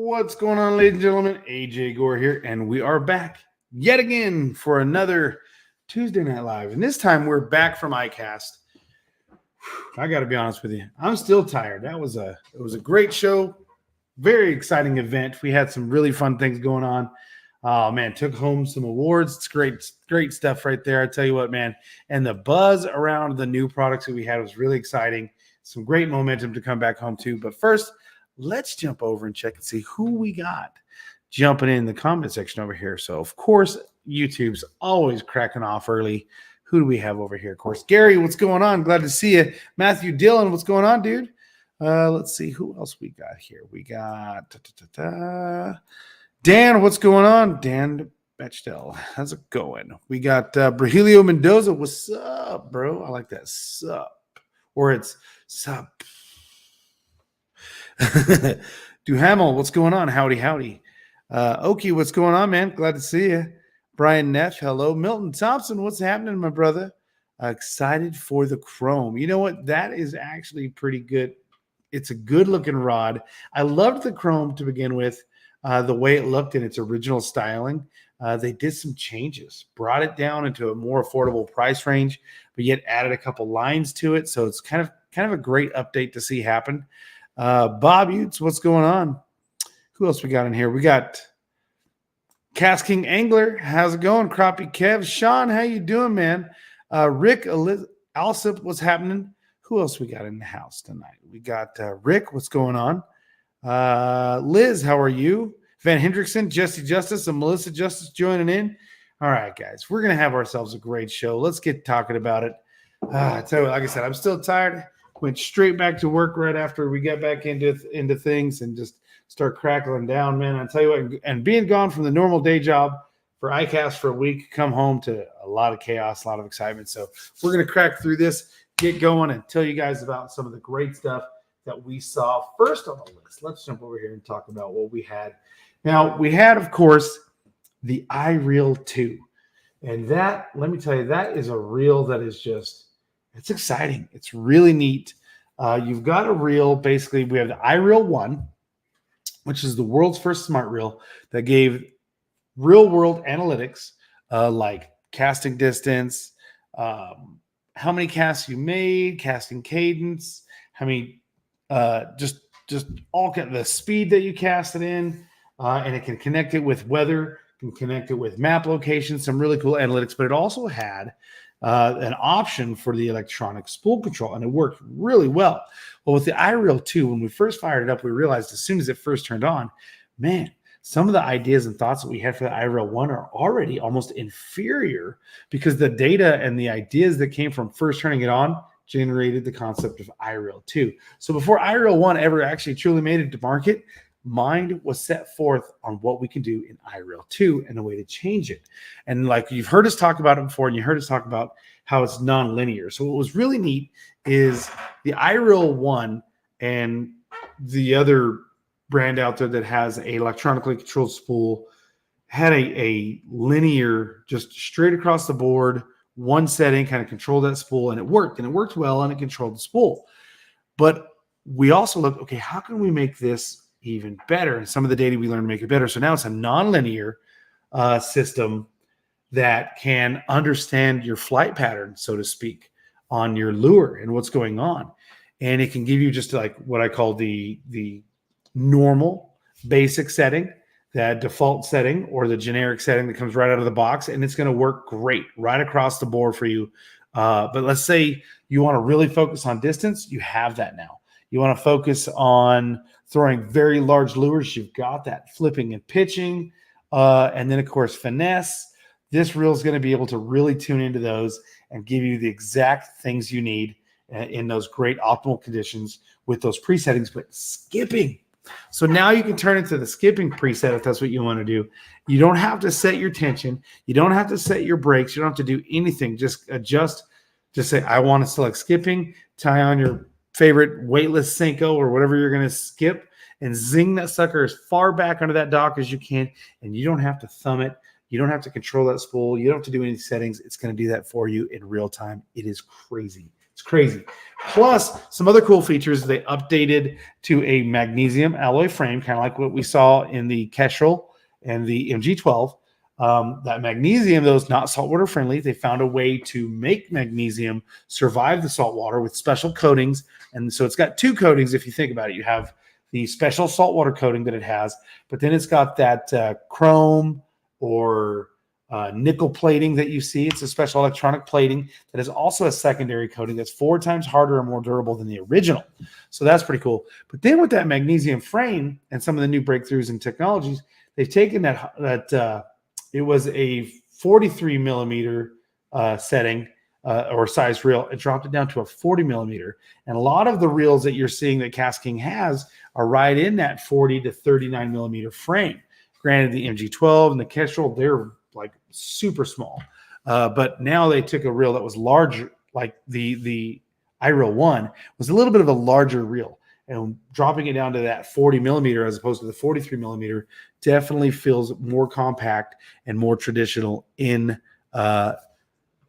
What's going on, ladies and gentlemen? AJ Gore here, and we are back yet again for another Tuesday Night Live. And this time we're back from ICAST. I got to be honest with you, I'm still tired. It was a great show, very exciting event. We had some really fun things going on. Oh man, took home some awards. It's great stuff right there. I tell you what, man. And the buzz around the new products that we had was really exciting. Some great momentum to come back home to. But first, let's jump over and check and see who we got jumping in the comment section over here. So, of course, YouTube's always cracking off early. Who do we have over here? Of course, Gary, what's going on? Glad to see you. Matthew Dillon, what's going on, dude? Let's see who else we got here. We got Dan, what's going on? Dan Bechdel, how's it going? We got Brahilio Mendoza. What's up, bro? I like that sup. Or it's sup. Duhamel, what's going on? Howdy. Oki, what's going on, man? Glad to see you. Brian Neff, hello. Milton Thompson, what's happening, my brother? Excited for the Chrome. You know what? That is actually pretty good. It's a good-looking rod. I loved the Chrome to begin with, the way it looked in its original styling. They did some changes, brought it down into a more affordable price range, but yet added a couple lines to it. So it's kind of a great update to see happen. Bob Utes, what's going on? Who else we got in here? We got KastKing Angler. How's it going? Crappie Kev. Sean, how you doing, man? Rick Alsip, what's happening? Who else we got in the house tonight? We got Rick, what's going on? Liz, how are you? Van Hendrickson, Jesse Justice, and Melissa Justice joining in. All right, guys, we're going to have ourselves a great show. Let's get talking about it. I tell you what, like I said, I'm still tired. Went straight back to work right after we got back into things and just start crackling down, man. I tell you what, and being gone from the normal day job for ICAST for a week, come home to a lot of chaos, a lot of excitement. So we're going to crack through this, get going, and tell you guys about some of the great stuff that we saw. First on the list, let's jump over here and talk about what we had. Now, we had, of course, the iReel 2. And that, let me tell you, that is a reel that is just, it's exciting. It's really neat. You've got a reel. Basically, we have the iReel 1, which is the world's first smart reel that gave real-world analytics like casting distance, how many casts you made, casting cadence, how many, just all the speed that you cast it in, and it can connect it with weather, can connect it with map locations, some really cool analytics, but it also had an option for the electronic spool control, and it worked really well. Well, with the iReel 2, when we first fired it up, we realized as soon as it first turned on, man, some of the ideas and thoughts that we had for the iReel 1 are already almost inferior because the data and the ideas that came from first turning it on generated the concept of iReel 2. So before iReel 1 ever actually truly made it to market, mind was set forth on what we can do in iReel 2 and a way to change it. And like you've heard us talk about it before, and you heard us talk about how it's non-linear. So what was really neat is the iReel 1 and the other brand out there that has a electronically controlled spool had a linear, just straight across the board, one setting, kind of control that spool, and it worked well, and it controlled the spool. But we also looked, okay, how can we make this even better? And some of the data we learned to make it better. So now it's a non-linear system that can understand your flight pattern, so to speak, on your lure and what's going on. And it can give you just like what I call the normal basic setting, that default setting, or the generic setting that comes right out of the box. And it's going to work great right across the board for you. But let's say you want to really focus on distance. You have that now. You want to focus on throwing very large lures. You've got that flipping and pitching. And then, of course, finesse. This reel is going to be able to really tune into those and give you the exact things you need in those great optimal conditions with those presettings. But skipping. So now you can turn it to the skipping preset if that's what you want to do. You don't have to set your tension. You don't have to set your brakes. You don't have to do anything. Just adjust. Just say, I want to select skipping. Tie on your favorite weightless Senko or whatever you're going to skip, and zing that sucker as far back under that dock as you can. And you don't have to thumb it. You don't have to control that spool. You don't have to do any settings. It's going to do that for you in real time. It is crazy It's crazy. Plus, some other cool features, they updated to a magnesium alloy frame, kind of like what we saw in the Kestrel and the MG12. That magnesium, though, is not saltwater friendly. They found a way to make magnesium survive the saltwater with special coatings. And so it's got two coatings, if you think about it. You have the special saltwater coating that it has, but then it's got that chrome or nickel plating that you see. It's a special electronic plating that is also a secondary coating that's 4 times harder and more durable than the original. So that's pretty cool. But then with that magnesium frame and some of the new breakthroughs in technologies, they've taken that it was a 43 millimeter setting or size reel, and dropped it down to a 40 millimeter. And a lot of the reels that you're seeing that KastKing has are right in that 40 to 39 millimeter frame. Granted, the MG12 and the Kestrel, they're like super small. But now they took a reel that was larger, like the iReel 1 was a little bit of a larger reel. And dropping it down to that 40 millimeter as opposed to the 43 millimeter definitely feels more compact and more traditional in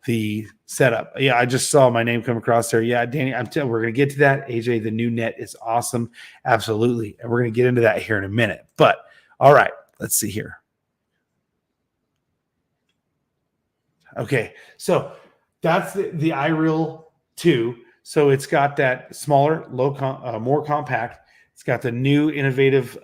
the setup. Yeah, I just saw my name come across there. Yeah, Danny, we're going to get to that. AJ, the new net is awesome. Absolutely. And we're going to get into that here in a minute. But all right, let's see here. Okay, so that's the iReel 2. So it's got that smaller, more compact. It's got the new innovative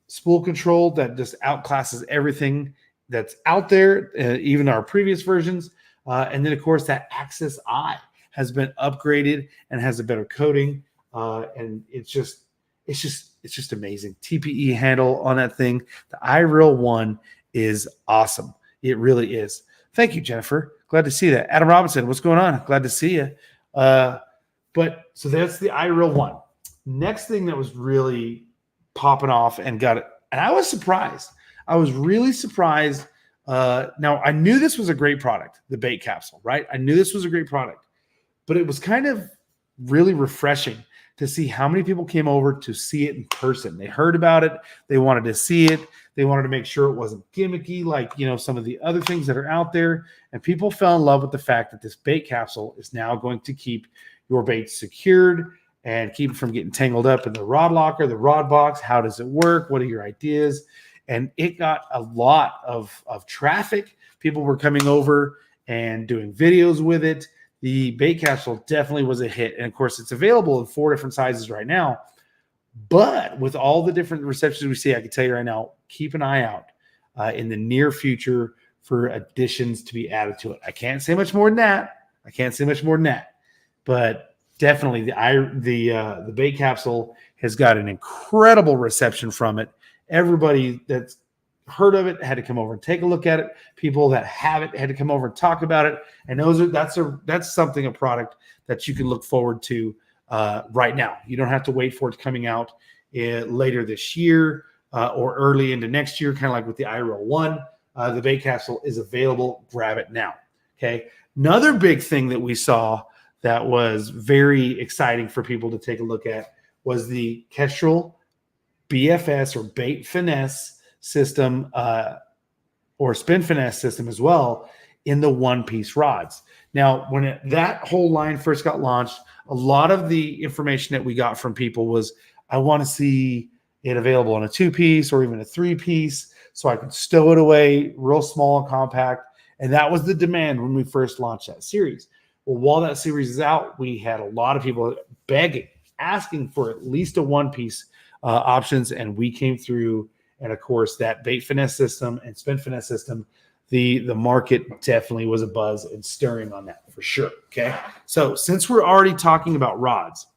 spool control that just outclasses everything that's out there, even our previous versions. And then, of course, that Axis Eye has been upgraded and has a better coating. And it's just amazing. TPE handle on that thing. The iReel 1 is awesome. It really is. Thank you, Jennifer. Glad to see that. Adam Robinson, what's going on? Glad to see you. But so that's the iReel 1. Next thing that was really popping off and got it, and I was surprised. I was really surprised. Now I knew this was a great product, the bait capsule, right? I knew this was a great product, but it was kind of really refreshing to see how many people came over to see it in person. They heard about it. They wanted to see it. They wanted to make sure it wasn't gimmicky like, some of the other things that are out there. And people fell in love with the fact that this bait capsule is now going to keep your bait secured and keep it from getting tangled up in the rod locker, the rod box. How does it work? What are your ideas? And it got a lot of traffic. People were coming over and doing videos with it. The bait capsule definitely was a hit. And of course, it's available in 4 different sizes right now. But with all the different receptions we see, I can tell you right now, keep an eye out in the near future for additions to be added to it. I can't say much more than that. But definitely the bait capsule has got an incredible reception from it. Everybody that's heard of it had to come over and take a look at it. People that have it had to come over and talk about it. And that's a product that you can look forward to right now. You don't have to wait for it coming out later this year or early into next year, kind of like with the iReel 1. The bait capsule is available. Grab it now. Okay. Another big thing that we saw that was very exciting for people to take a look at was the Kestrel BFS or bait finesse system or spin finesse system as well in the one-piece rods. Now, when that whole line first got launched, a lot of the information that we got from people was, I want to see it available in a 2-piece or even a 3-piece so I can stow it away real small and compact. And that was the demand when we first launched that series. Well, while that series is out, we had a lot of people begging, asking for at least a 1-piece options, and we came through. And of course, that bait finesse system and spin finesse system, the market definitely was a buzz and stirring on that for sure. Okay, so since we're already talking about rods,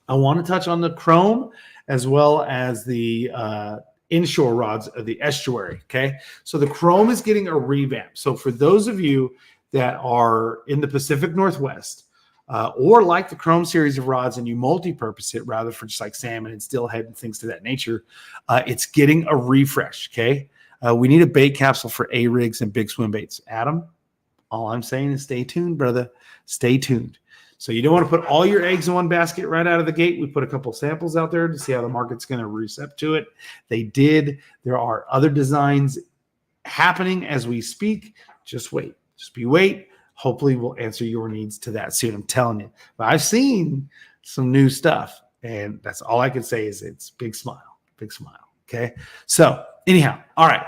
I want to touch on the chrome as well as the inshore rods of the Estuary. Okay, so the chrome is getting a revamp. So for those of you that are in the Pacific Northwest, or like the Chrome series of rods and you multi-purpose it rather for just like salmon and steelhead and things to that nature, it's getting a refresh, okay? We need a bait capsule for A-rigs and big swim baits. Adam, all I'm saying is stay tuned, brother. Stay tuned. So you don't want to put all your eggs in one basket right out of the gate. We put a couple samples out there to see how the market's going to recept to it. They did. There are other designs happening as we speak. Just wait. Just be wait. hopefully we'll answer your needs to that soon. I'm telling you. But I've seen some new stuff, and that's all I can say is it's big smile, big smile. Okay. So anyhow, all right.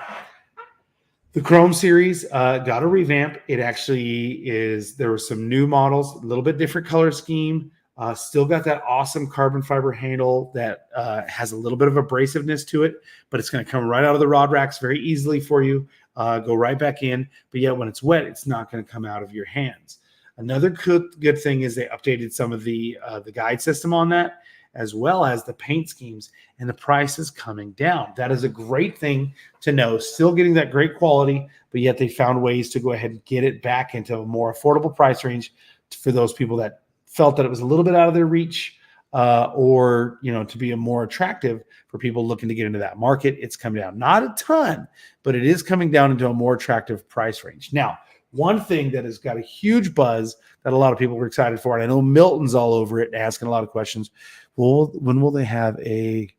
The Chrome series got a revamp. It actually is, there were some new models, a little bit different color scheme. Still got that awesome carbon fiber handle that has a little bit of abrasiveness to it, but it's going to come right out of the rod racks very easily for you. Go right back in. But yet when it's wet, it's not going to come out of your hands. Another good thing is they updated some of the guide system on that, as well as the paint schemes, and the price is coming down. That is a great thing to know. Still getting that great quality, but yet they found ways to go ahead and get it back into a more affordable price range for those people that felt that it was a little bit out of their reach, or to be a more attractive for people looking to get into that market. It's coming down, not a ton, but it is coming down into a more attractive price range. Now, one thing that has got a huge buzz that a lot of people were excited for, and I know Milton's all over it, asking a lot of questions. Well, when will they have a?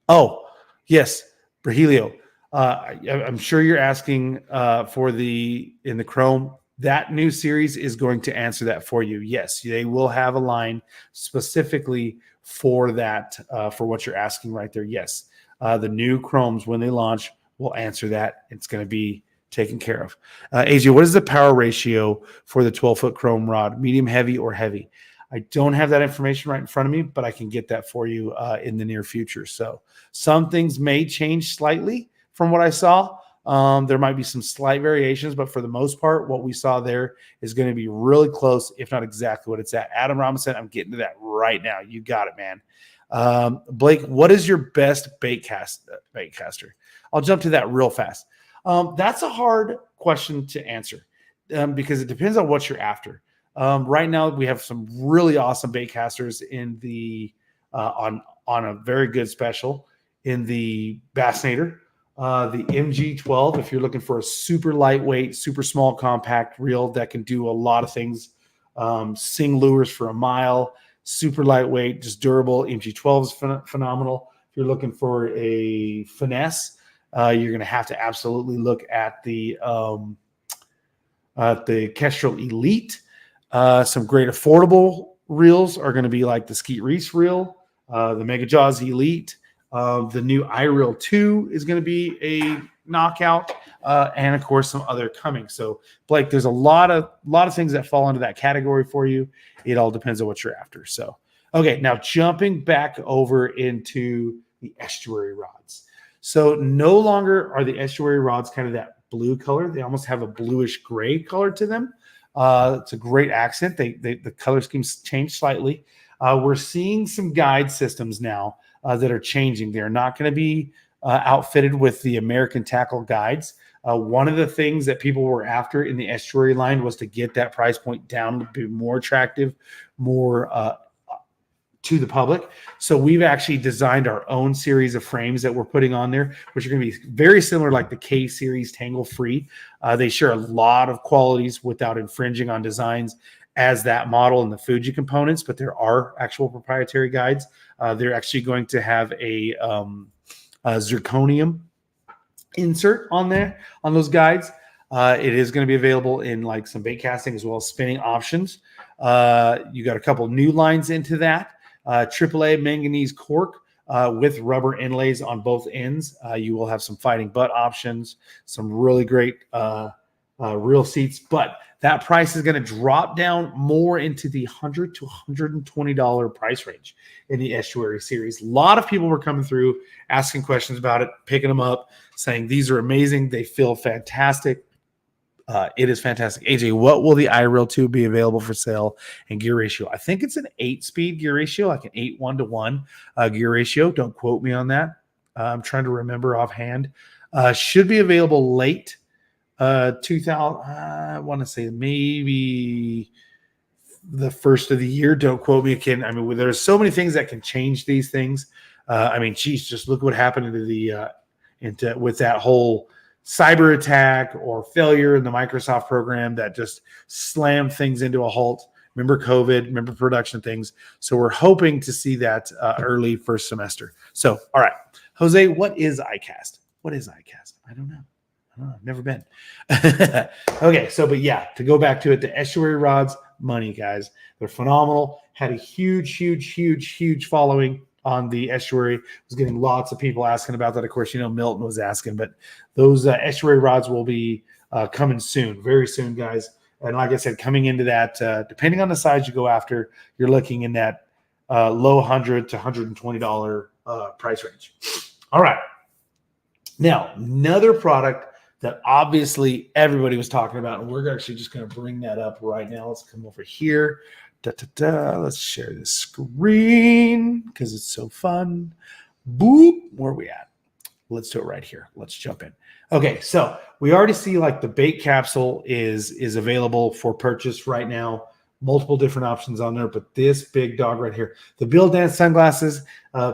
Oh, yes, Brahilio. I'm sure you're asking in the Chrome. That new series is going to answer that for you. Yes, they will have a line specifically for that, for what you're asking right there. Yes, the new Chromes, when they launch, will answer that. It's going to be taken care of. AJ, what is the power ratio for the 12-foot Chrome rod? Medium, heavy, or heavy? I don't have that information right in front of me, but I can get that for you in the near future. So some things may change slightly from what I saw. There might be some slight variations, but for the most part, what we saw there is going to be really close, if not exactly what it's at. Adam Robinson, I'm getting to that right now. You got it, man. Blake, what is your best bait caster? I'll jump to that real fast. That's a hard question to answer because it depends on what you're after. Right now, we have some really awesome bait casters in the on a very good special in the Bassinator. The MG12, if you're looking for a super lightweight, super small, compact reel that can do a lot of things, sing lures for a mile, super lightweight, just durable, MG12 is phenomenal. If you're looking for a finesse, you're going to have to absolutely look at the Kestrel Elite. Some great affordable reels are going to be like the Skeet Reese reel, the Mega Jaws Elite. The new iReel 2 is going to be a knockout, and of course some other coming. So Blake, there's a lot of things that fall into that category for you. It all depends on what you're after. So okay, now jumping back over into the estuary rods. So no longer are the estuary rods kind of that blue color. They almost have a bluish gray color to them. It's a great accent. The color schemes changed slightly. We're seeing some guide systems now that are changing. They're not going to be outfitted with the American Tackle guides. One of the things that people were after in the estuary line was to get that price point down to be more attractive, more to the public. So we've actually designed our own series of frames that we're putting on there, which are going to be very similar like the K series tangle free. They share a lot of qualities without infringing on designs as that model and the Fuji components, but there are actual proprietary guides. They're actually going to have a zirconium insert on there on those guides. It is going to be available in like some bait casting as well as spinning options. You got a couple new lines into that. AAA manganese cork with rubber inlays on both ends. You will have some fighting butt options, some really great reel seats, but that price is going to drop down more into the $100 to $120 price range in the estuary series. A lot of people were coming through, asking questions about it, picking them up, saying these are amazing. They feel fantastic. It is fantastic. AJ, what will the iReel 2 be available for sale and gear ratio? I think it's an 8-speed gear ratio, like an 8:1 gear ratio. Don't quote me on that. I'm trying to remember offhand. Should be available late 2000. I want to say maybe the first of the year. Don't quote me again. I mean, there's so many things that can change these things. I mean, geez, just look what happened with that whole cyber attack or failure in the Microsoft program that just slammed things into a halt. Remember COVID, remember production things. So we're hoping to see that early first semester. So, all right, Jose, what is ICAST? What is ICAST? I don't know. Oh, I've never been. Okay, so but yeah, to go back to it, the Estuary rods, money, guys. They're phenomenal. Had a huge following on the Estuary. Was getting lots of people asking about that. Of course, Milton was asking, but those Estuary rods will be coming soon, very soon, guys. And like I said, coming into that, depending on the size you go after, you're looking in that low $100 to $120 price range. All right. Now, another product that obviously everybody was talking about, and we're actually just going to bring that up right now. Let's come over here. Let's share this screen because it's so fun. Boop. Where are we at? Let's do it right here. Let's jump in. Okay, so we already see like the bait capsule is available for purchase right now. Multiple different options on there, but this big dog right here, the Bill Dance sunglasses,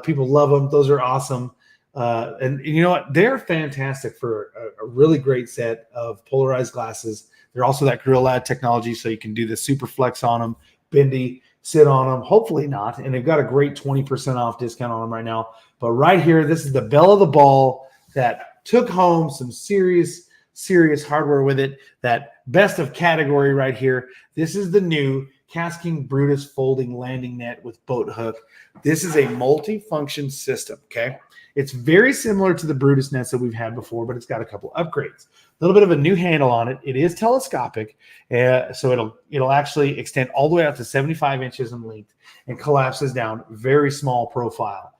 people love them. Those are awesome. And you know what? They're fantastic for a really great set of polarized glasses. They're also that Gorilla Lad technology, so you can do the super flex on them, bendy, sit on them. Hopefully not. And they've got a great 20% off discount on them right now. But right here, this is the belle of the ball that took home some serious hardware with it. That best of category right here. This is the new KastKing Brutus folding landing net with boat hook. This is a multi-function system, okay? It's very similar to the Brutus nets that we've had before, but it's got a couple upgrades. A little bit of a new handle on it. It is telescopic, so it'll actually extend all the way out to 75 inches in length and collapses down. Very small profile,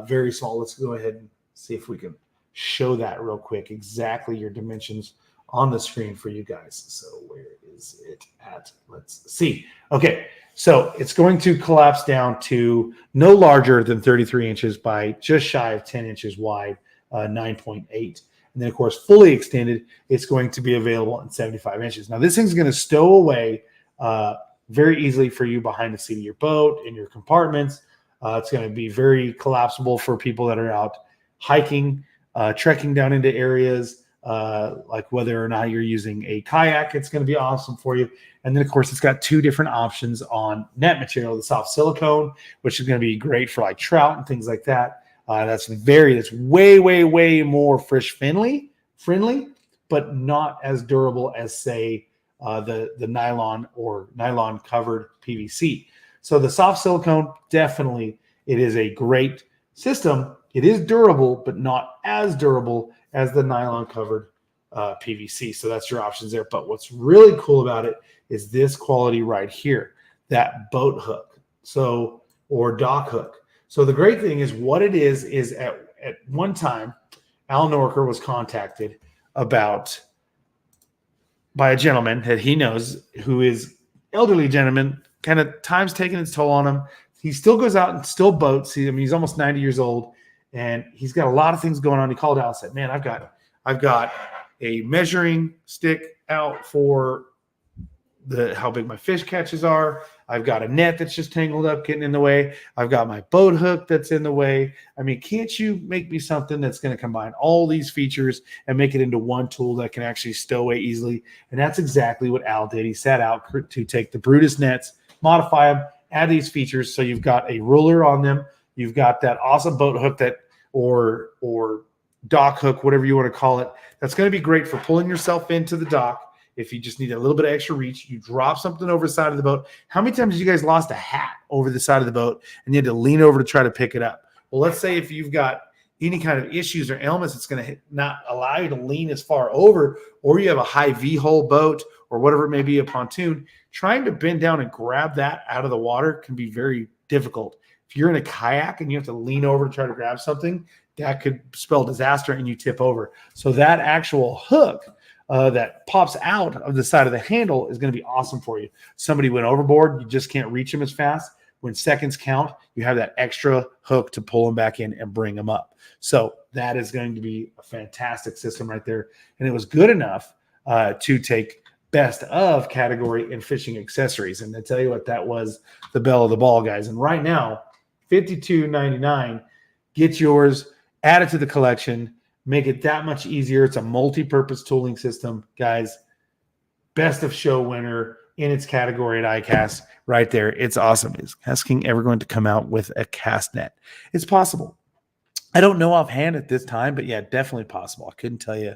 very small. Let's go ahead and see if we can show that real quick, exactly your dimensions on the screen for you guys. So where is it at? Let's see. Okay, so it's going to collapse down to no larger than 33 inches by just shy of 10 inches wide, 9.8. And then, of course, fully extended, it's going to be available in 75 inches. Now, this thing's going to stow away very easily for you behind the seat of your boat, in your compartments. It's going to be very collapsible for people that are out hiking, trekking down into areas, like whether or not you're using a kayak. It's going to be awesome for you. And then, of course, it's got two different options on net material, the soft silicone, which is going to be great for like trout and things like that. That's way more fish friendly, but not as durable as, say, the nylon or nylon covered PVC. So the soft silicone, definitely, it is a great system. It is durable, but not as durable as the nylon covered PVC. So that's your options there. But what's really cool about it is this quality right here, that boat hook, or dock hook. So the great thing is what it is at one time, Al Norker was contacted by a gentleman that he knows who is elderly gentleman, kind of time's taking its toll on him. He still goes out and still boats. He's almost 90 years old, and he's got a lot of things going on. He called out and said, man, I've got a measuring stick out for how big my fish catches are. I've got a net that's just tangled up, getting in the way. I've got my boat hook that's in the way. I mean, can't you make me something that's going to combine all these features and make it into one tool that can actually stow away easily? And that's exactly what Al did. He set out to take the Brutus nets, modify them, add these features. So you've got a ruler on them. You've got that awesome boat hook or dock hook, whatever you want to call it. That's going to be great for pulling yourself into the dock. If you just need a little bit of extra reach, you drop something over the side of the boat. How many times have you guys lost a hat over the side of the boat and you had to lean over to try to pick it up? Well, let's say if you've got any kind of issues or ailments, it's going to not allow you to lean as far over, or you have a high V-hull boat or whatever it may be, a pontoon, trying to bend down and grab that out of the water can be very difficult. If you're in a kayak and you have to lean over to try to grab something, that could spell disaster and you tip over. So that actual hook that pops out of the side of the handle is going to be awesome for you. Somebody went overboard, you just can't reach them as fast. When seconds count, you have that extra hook to pull them back in and bring them up. So that is going to be a fantastic system right there. And it was good enough to take best of category in fishing accessories. And to tell you what, that was the belle of the ball, guys. And right now, $52.99, get yours, add it to the collection, make it that much easier. It's a multi-purpose tooling system, guys. Best of show winner in its category at ICAST right there. It's awesome. Is KastKing ever going to come out with a cast net? It's possible. I don't know offhand at this time, but yeah, definitely possible. I couldn't tell you,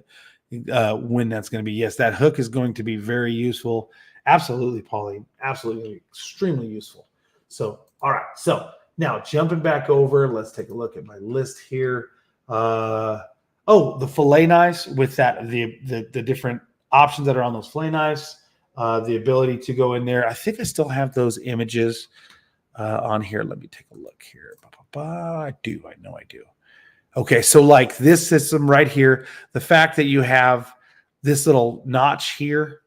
when that's going to be. Yes, that hook is going to be very useful. Absolutely, Pauline. Absolutely, extremely useful. So, all right. So now jumping back over, let's take a look at my list here. The fillet knives with that the different options that are on those fillet knives. The ability to go in there. I think I still have those images on here. Let me take a look here. I do. I know I do. Okay, so like this system right here, the fact that you have this little notch here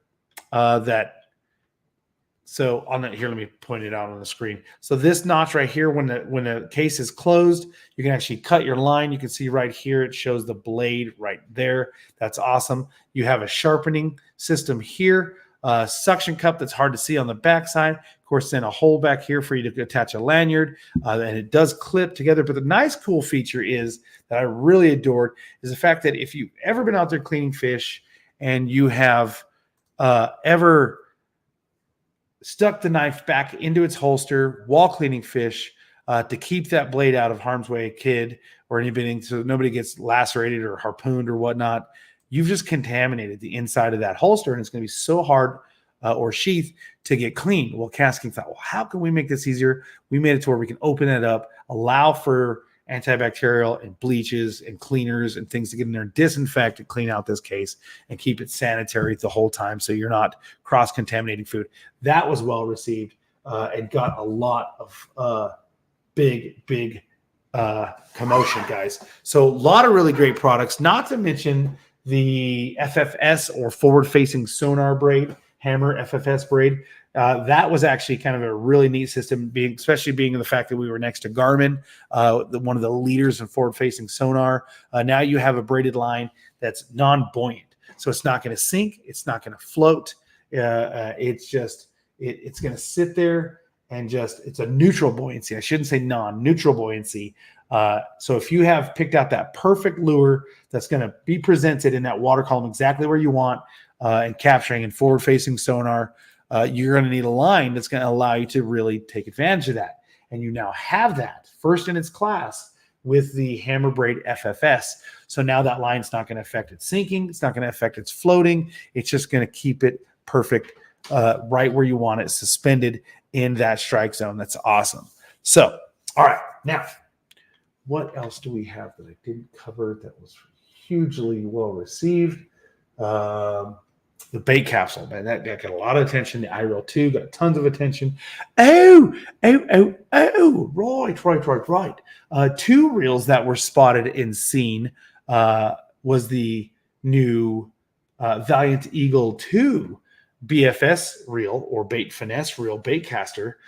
so on that here, let me point it out on the screen. So this notch right here, when the case is closed, you can actually cut your line. You can see right here, it shows the blade right there. That's awesome. You have a sharpening system here, suction cup that's hard to see on the backside. Of course, then a hole back here for you to attach a lanyard, and it does clip together. But the nice, cool feature is that I really adored is the fact that if you've ever been out there cleaning fish and you have ever stuck the knife back into its holster while cleaning fish to keep that blade out of harm's way, a kid or anybody, so nobody gets lacerated or harpooned or whatnot. You've just contaminated the inside of that holster, and it's going to be so hard or sheath to get clean. Well, KastKing thought, well, how can we make this easier? We made it to where we can open it up, allow for antibacterial and bleaches and cleaners and things to get in there, disinfect and clean out this case and keep it sanitary the whole time so you're not cross-contaminating food. That was well received and got a lot of big commotion, guys. So a lot of really great products, not to mention the FFS or forward-facing sonar braid, hammer FFS braid. That was actually kind of a really neat system, especially being in the fact that we were next to Garmin, one of the leaders in forward-facing sonar. Now you have a braided line that's non-buoyant, so it's not going to sink, it's not going to float. It's going to sit there and it's a neutral buoyancy. I shouldn't say non-neutral buoyancy. So if you have picked out that perfect lure that's going to be presented in that water column exactly where you want and capturing in forward-facing sonar, you're going to need a line that's going to allow you to really take advantage of that. And you now have that first in its class with the hammer braid FFS. So now that line's not going to affect its sinking. It's not going to affect its floating. It's just going to keep it perfect right where you want it, suspended in that strike zone. That's awesome. So, all right. Now, what else do we have that I didn't cover that was hugely well received? The bait capsule, man, that got a lot of attention. The iReel 2 got tons of attention. Right. 2 reels that were spotted and seen was the new Valiant Eagle 2 BFS reel or bait finesse reel bait caster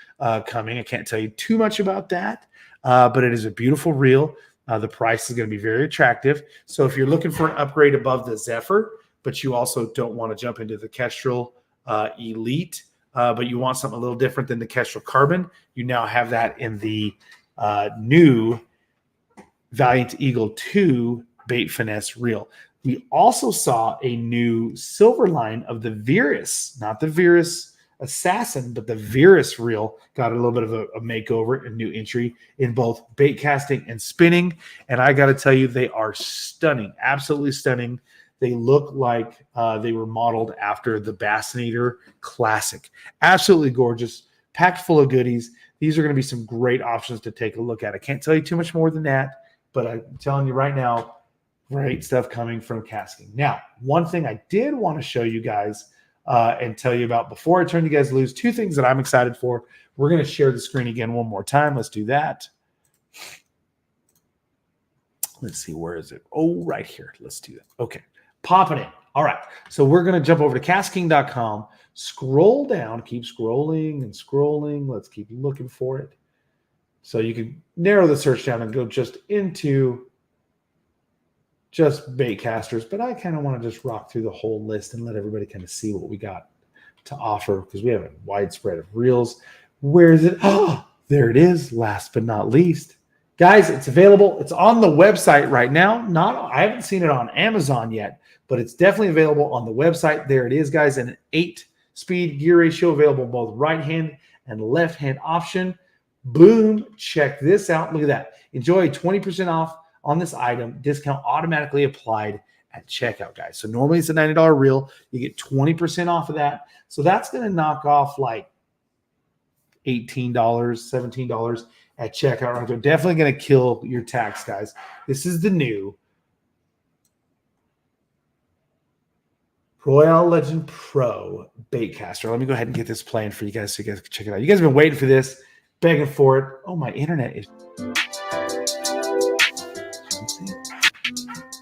coming. I can't tell you too much about that, but it is a beautiful reel. The price is going to be very attractive. So if you're looking for an upgrade above the Zephyr, but you also don't want to jump into the Kestrel Elite, but you want something a little different than the Kestrel Carbon, you now have that in the new Valiant Eagle 2 Bait Finesse Reel. We also saw a new silver line of the Virus, not the Virus Assassin, but the Virus reel got a little bit of a makeover, a new entry in both bait casting and spinning. And I got to tell you, they are stunning, absolutely stunning. They look like they were modeled after the Bassinator Classic. Absolutely gorgeous, packed full of goodies. These are going to be some great options to take a look at. I can't tell you too much more than that, but I'm telling you right now, great stuff coming from KastKing. Now, one thing I did want to show you guys and tell you about before I turn you guys loose, 2 things that I'm excited for. We're going to share the screen again one more time. Let's do that. Let's see, where is it? Oh, right here. Let's do that. Okay, popping in. All right, so we're going to jump over to KastKing.com, scroll down, keep scrolling and scrolling. Let's keep looking for it. So you can narrow the search down and go just into just bait casters, but I kind of want to just rock through the whole list and let everybody kind of see what we got to offer because we have a wide spread of reels. Where is it? Oh, there it is. Last but not least, guys, it's available. It's on the website right now. I haven't seen it on Amazon yet, but it's definitely available on the website. There it is, guys. An 8-speed gear ratio available both right hand and left hand option. Boom! Check this out. Look at that. Enjoy 20% off on this item, discount automatically applied at checkout, guys. So normally it's a $90 reel. You get 20% off of that. So that's going to knock off like $18, $17 at checkout. Right? They're definitely going to kill your tax, guys. This is the new Royale Legend Pro baitcaster. Let me go ahead and get this playing for you guys so you guys can check it out. You guys have been waiting for this, begging for it. Oh, my internet is...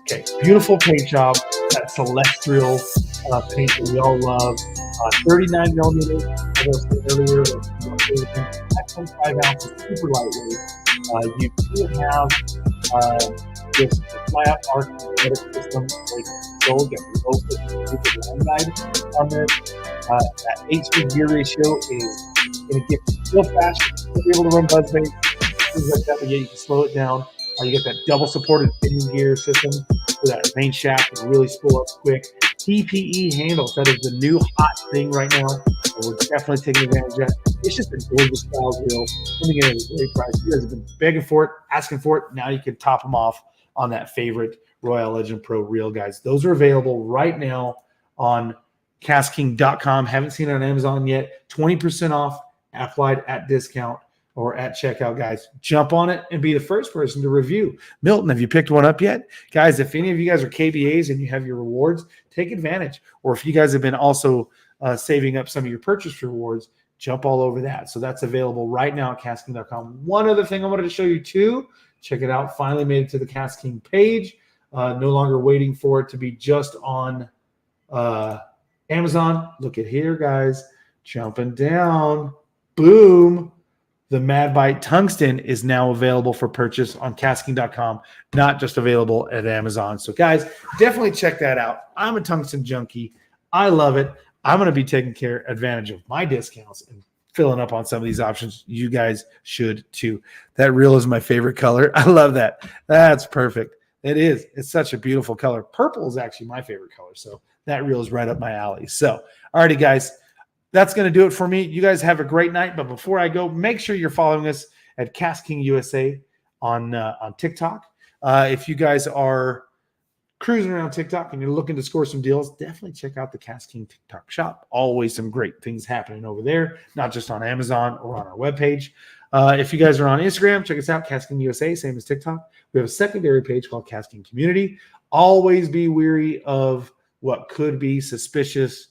Okay, beautiful paint job. That celestial paint that we all love. 39 millimeters. As I said earlier, 5 ounces, super lightweight. You do have this flat arc magnetic system. You'll get the line guide on this. That HP gear ratio is going to get real fast. You'll be able to run buzzbait, things like that, but yeah, you can slow it down. You get that double supported fitting gear system so that main shaft can really spool up quick. TPE handles, that is the new hot thing right now. So we're definitely taking advantage of that. It's just a gorgeous style reel. Coming in at a great price. You guys have been begging for it, asking for it. Now you can top them off on that favorite Royale Legend Pro reel, guys. Those are available right now on KastKing.com. Haven't seen it on Amazon yet. 20% off applied at discount or at checkout, guys. Jump on it and be the first person to review. Milton, have you picked one up yet? Guys, if any of you guys are KBAs and you have your rewards, take advantage. Or if you guys have been also saving up some of your purchase rewards, jump all over that. So that's available right now at KastKing.com. One other thing I wanted to show you too. Check it out. Finally made it to the KastKing page. No longer waiting for it to be just on Amazon. Look at here, guys. Jumping down. Boom. The Mad Bite Tungsten is now available for purchase on KastKing.com, not just available at Amazon. So, guys, definitely check that out. I'm a tungsten junkie. I love it. I'm going to be taking advantage of my discounts and filling up on some of these options. You guys should too. That reel is my favorite color. I love that. That's perfect. It is. It's such a beautiful color. Purple is actually my favorite color. So that reel is right up my alley. So, alrighty, guys. That's going to do it for me. You guys have a great night. But before I go, make sure you're following us at KastKing USA on TikTok. If you guys are cruising around TikTok and you're looking to score some deals, definitely check out the KastKing TikTok shop. Always some great things happening over there, not just on Amazon or on our webpage. If you guys are on Instagram, check us out, KastKing USA, same as TikTok. We have a secondary page called KastKing Community. Always be wary of what could be suspicious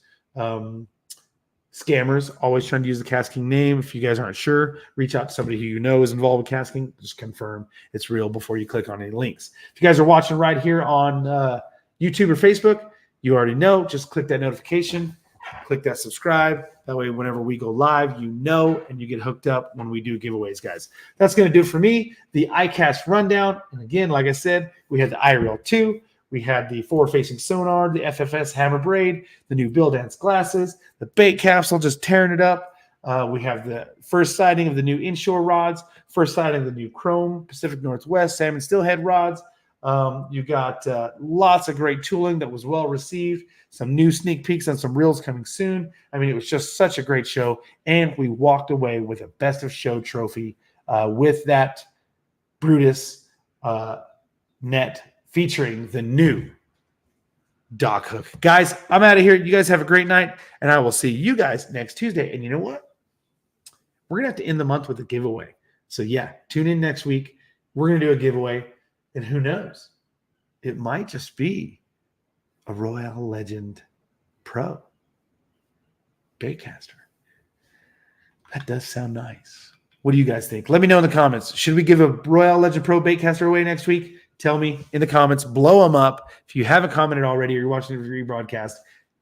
scammers. Always trying to use the KastKing name. If you guys aren't sure, reach out to somebody who you know is involved with KastKing. Just confirm it's real before you click on any links. If you guys are watching right here on YouTube or Facebook, you already know. Just click that notification, click that subscribe. That way, whenever we go live, you know, and you get hooked up when we do giveaways, guys. That's going to do it for me. The ICAST rundown. And again, like I said, we had the iReel 2. We had the forward-facing sonar, the FFS hammer braid, the new Bill Dance glasses, the bait capsule just tearing it up. We have the first sighting of the new inshore rods, first sighting of the new Chrome Pacific Northwest salmon steelhead rods. You got lots of great tooling that was well received, some new sneak peeks on some reels coming soon. I mean, it was just such a great show, and we walked away with a best of show trophy with that Brutus net featuring the new dock hook. Guys, I'm out of here. You guys have a great night, and I will see you guys next Tuesday. And you know what? We're going to have to end the month with a giveaway. So, yeah, tune in next week. We're going to do a giveaway, and who knows? It might just be a Royale Legend Pro baitcaster. That does sound nice. What do you guys think? Let me know in the comments. Should we give a Royale Legend Pro baitcaster away next week? Tell me in the comments. Blow them up. If you haven't commented already or you're watching the rebroadcast,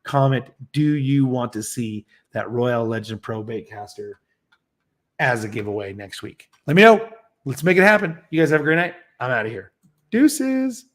comment, do you want to see that Royale Legend Pro baitcaster as a giveaway next week? Let me know. Let's make it happen. You guys have a great night. I'm out of here. Deuces.